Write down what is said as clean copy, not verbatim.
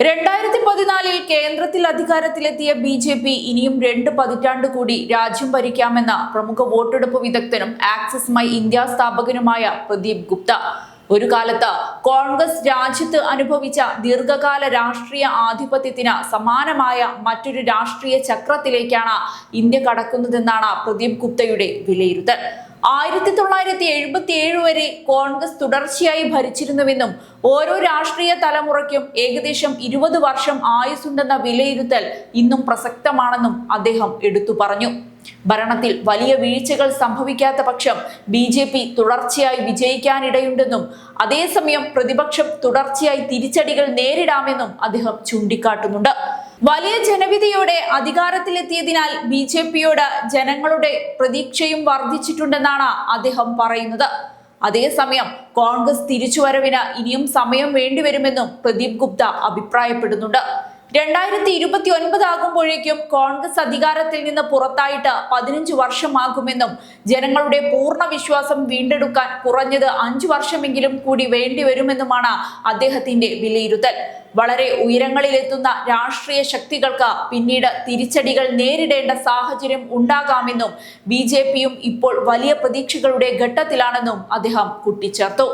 2014 കേന്ദ്രത്തിൽ അധികാരത്തിലെത്തിയ BJP ഇനിയും 2 പതിറ്റാണ്ട് കൂടി രാജ്യം ഭരിക്കാമെന്ന പ്രമുഖ വോട്ടെടുപ്പ് വിദഗ്ധനും ആക്സിസ് മൈ ഇന്ത്യ സ്ഥാപകനുമായ പ്രദീപ് ഗുപ്ത. ഒരു കാലത്ത് കോൺഗ്രസ് രാജ്യത്ത് അനുഭവിച്ച ദീർഘകാല രാഷ്ട്രീയ ആധിപത്യത്തിന് സമാനമായ മറ്റൊരു രാഷ്ട്രീയ ചക്രത്തിലേക്കാണ് ഇന്ത്യ കടക്കുന്നതെന്നാണ് പ്രദീപ് ഗുപ്തയുടെ വിലയിരുത്തൽ. 1977 വരെ കോൺഗ്രസ് തുടർച്ചയായി ഭരിച്ചിരുന്നുവെന്നും ഓരോ രാഷ്ട്രീയ തലമുറയ്ക്കും ഏകദേശം 20 വർഷം ആയുസ്സുണ്ടെന്ന വിലയിരുത്തൽ ഇന്നും പ്രസക്തമാണെന്നും അദ്ദേഹം എടുത്തു പറഞ്ഞു. ഭരണത്തിൽ വലിയ വീഴ്ചകൾ സംഭവിക്കാത്ത പക്ഷം BJP തുടർച്ചയായി വിജയിക്കാനിടയുണ്ടെന്നും അതേസമയം പ്രതിപക്ഷം തുടർച്ചയായി തിരിച്ചടികൾ നേരിടാമെന്നും അദ്ദേഹം ചൂണ്ടിക്കാട്ടുന്നുണ്ട്. വലിയ ജനവിധിയോടെ അധികാരത്തിലെത്തിയതിനാൽ BJPയോട് ജനങ്ങളുടെ പ്രതീക്ഷയും വർദ്ധിച്ചിട്ടുണ്ടെന്നാണ് അദ്ദേഹം പറയുന്നത്. അതേസമയം കോൺഗ്രസ് തിരിച്ചുവരവിന് ഇനിയും സമയം വേണ്ടിവരുമെന്നും പ്രദീപ് ഗുപ്ത അഭിപ്രായപ്പെടുന്നുണ്ട്. 2029 ആകുമ്പോഴേക്കും കോൺഗ്രസ് അധികാരത്തിൽ നിന്ന് പുറത്തായിട്ട് 15 വർഷമാകുമെന്നും ജനങ്ങളുടെ പൂർണ്ണ വിശ്വാസം വീണ്ടെടുക്കാൻ കുറഞ്ഞത് 5 വർഷമെങ്കിലും കൂടി വേണ്ടിവരുമെന്നുമാണ് അദ്ദേഹത്തിന്റെ വിലയിരുത്തൽ. വളരെ ഉയരങ്ങളിലെത്തുന്ന രാഷ്ട്രീയ ശക്തികൾക്ക് പിന്നീട് തിരിച്ചടികൾ നേരിടേണ്ട സാഹചര്യം ഉണ്ടാകാമെന്നും BJPയും ഇപ്പോൾ വലിയ പ്രതീക്ഷകളുടെ ഘട്ടത്തിലാണെന്നും അദ്ദേഹം കൂട്ടിച്ചേർത്തു.